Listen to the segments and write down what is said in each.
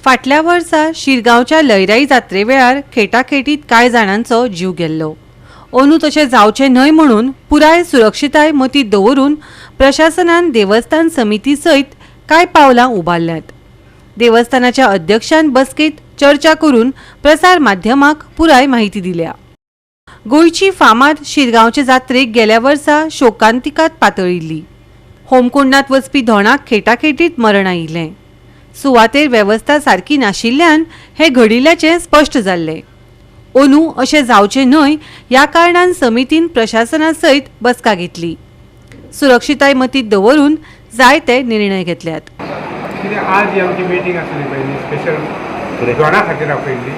फाटल्या वर्सा शिरगांवच्या लयराई जात्रे वेळार खेटाखेटीत कांय जाणांचो जीव गेल्लो। अंदू तशें जावचें न्हय म्हणून पुराय सुरक्षिताय मतींत दवरून प्रशासनान देवस्थान समिती सयत कांय पावलां उबारल्यात। देवस्थानाच्या अध्यक्षान बसकेत चर्चा करून प्रसार माध्यमांक पुराय माहिती दिल्या। गोंयची फामाद शिरगांवचे जात्रेक गेल्या वर्सा शोकांतिकात पातळिल्ली। होमकुंडांत वचपी धोंडाक खेटाखेटीत मरण आयिल्लें। सुवातेर वेवस्था सारकी नाशिल्ल्यान हें घडिल्ल्याचें स्पश्ट जाल्लें। अंदू अशें जावचें न्हय ह्या कारणान समितीन प्रशासना सयत बसका घेतली। सुरक्षिताय मतींत दवरून जायते निर्णय घेतल्यात। आज ही आमची मिटींग आसली पयली स्पेशल जोडा खातीर आपयल्ली,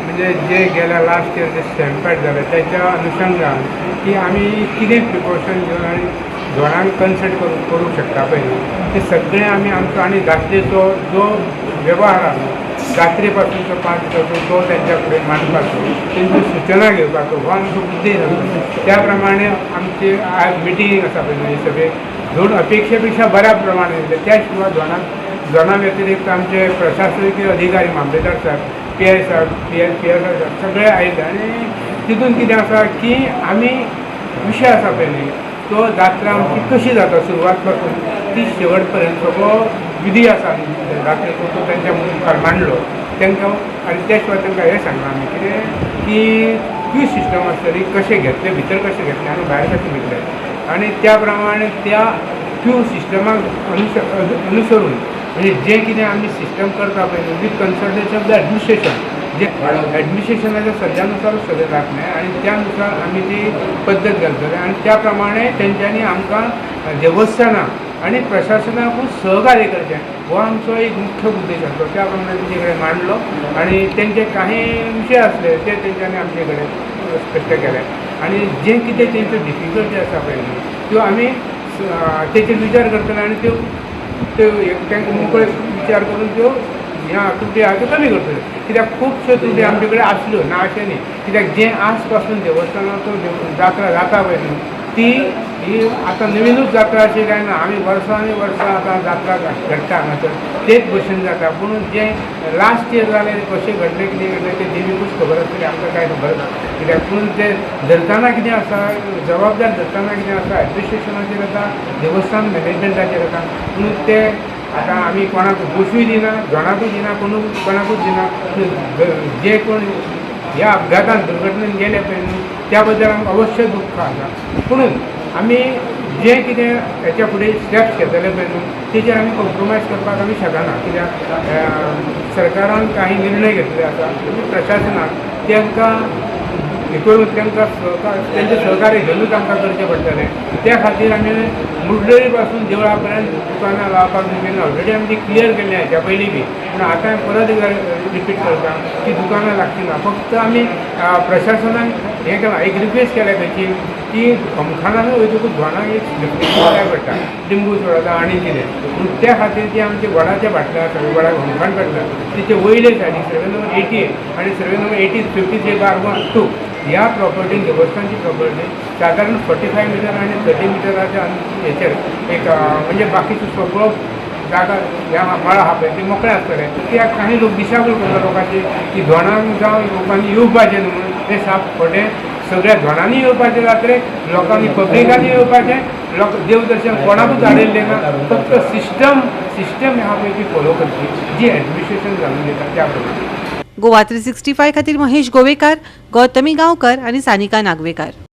म्हणजे जे गेल्या लास्ट इयर जे स्टॅम्पेड जाले त्याच्या अनुषंगान की आमी कितें प्रिकॉशन घेवन आनी जोडांक कन्सल्ट करूंक शकता पयली ते सगळें आमी आमचो आनी जात्रेचो जो वेव्हार आसा जात्रे पासूनचो पास करतो तो त्यांच्या फुडें मांडपाचो, तेंच्यो सूचना घेवपाचो हो आमचो उद्देश आसा। त्या प्रमाणे आमची आज मिटींग आसा पळय सगळे जोड अपेक्षे पेक्षा बऱ्या प्रमाणे त्या शिवाय जोडा व्यतिरिक्त आमचे प्रशासकीय अधिकारी मामलेदार साहेब PI साहेब PSI साहेब सगळे आयले आनी तितून कितें आसा की आमी विशय आसा पळय तो जात्रा आमची कशी जाता सुरवात पासून ती शेवट पर्यंत सगळो विधी आसा जात्रेचो तो तेंच्या मुखार मांडलो तांकां। आनी त्या शिवाय तांकां हें सांगलां आमी कितें की क्यू सिस्टम आसतली कशें घेतले भितर कशें घेतले आनी भायर कशें घेतले आनी त्या प्रमाणे त्या क्यू सिस्टमाक अनुसरून म्हणजे जें कितें आमी सिस्टम करता पळय with consultation of the administration जे एडमिनिस्ट्रेशनाच्या सज्जानुसारूच सगळें जातलें आनी त्यानुसार आमी ती पद्दत घालतले आनी त्या प्रमाणे तेंच्यांनी आमकां देवस्थानाक आनी प्रशासनाकूच सहकार्य करचें हो आमचो एक मुख्य उद्देश आसलो। त्या प्रमाणे तेंचे कडेन मांडलो आनी तेंचे काही विशय आसले ते तेंच्यांनी आमचे कडेन स्पश्ट केले आनी जें कितें तेंच्यो डिफिकल्टी आसा पळय त्यो आमी तेचेर विचार करतले आनी त्यो तांकां मोकळे विचार करून त्यो ह्या त्रुटी आहा त्यो कमी करतले। कित्याक खुबश्यो त्रुटी आमचे कडेन आसल्यो ना अशें न्ही, कित्याक जें आज पासून देवस्थानाचो जात्रा जाता पळय न्ही ती ही आतां नवीनूच जात्रा अशी काय ना, आमी वर्सांनी वर्सां आतां जात्रा घडटा हांगासर तेच भशेन जाता। पूण जें लास्ट इयर जालें कशें घडलें कितें घडलें तें देवीकूच खबर आसतलें आमकां कांय खबर ना। कित्याक पूण तें धरतना कितें आसा जबाबदार धरतना कितें आसा एडमिनिस्ट्रेशनाचेर येता देवस्थान मॅनेजमेंटाचेर येता। पूण ते आतां आमी कोणाक बसूय दिना जोडाकूय दिना कोणाकूच दिना। जे कोण ह्या अपघातान दुर्घटनेन गेले पळय न्ही त्या बद्दल आमकां अवश्य दुख्ख आसा। पूण आमी जें कितें हेच्या फुडें स्टेप्स घेतले पळय न्हू तेचेर आमी कॉम्प्रोमायज करपाक आमी शकना। कित्याक सरकारान काही निर्णय घेतले आसा प्रशासनाक तांकां हे करून तांकां तेंचें सहकार्य घेवनूच आमकां करचें पडटलें। त्या खातीर आमी मुर्डरी पासून देवळा पर्यंत दुकानां लावपाक बीन ऑलरेडी आमी ती क्लियर केल्ली हेच्या पयलीं बी, पूण आतां परत रिपीट करता की दुकानां लागची ना। फक्त आमी प्रशासनान हें केलां एक रिक्वेस्ट केल्या खंयची की होमखानांनी वयतकूच घोणाक एक जाय पडटा लिंबू सोडता आनी कितें, पूण त्या खातीर ती आमचे वडाच्या बाटल्या आसा वडाक होमखाण करता तिचे वयले सायडीक सर्वे नंबर 88 आनी सर्वे नंबर 53/2 ह्या प्रॉपर्टीन देवस्थानची प्रॉपर्टी सादारण 45 मिटर आनी 30 मिटराच्या हेचेर एक म्हणजे बाकीचो सगळो जागा ह्या मळा आहा पळय ते मोकळे आसतले। कित्याक काही लोक दिशाभूल करता लोकांची की धोंडांक जावं लोकांनी येवपाचें न्हू म्हणून तें साप खोटें। सगळ्या धोंडांनी येवपाचें जात्रेक लोकांनी पब्लिकांनी येवपाचें लोक देवदर्शन कोणाकूच आडयल्लें ना। फक्त सिस्टम ह्या पळय ती फॉलो करची जी एडमिनिस्ट्रेशन घालून दिता त्या प्रमाणे। गोवा 365 खातीर महेश गोवेकार, गौतमी गांवकर आनी सानिका नागवेकार।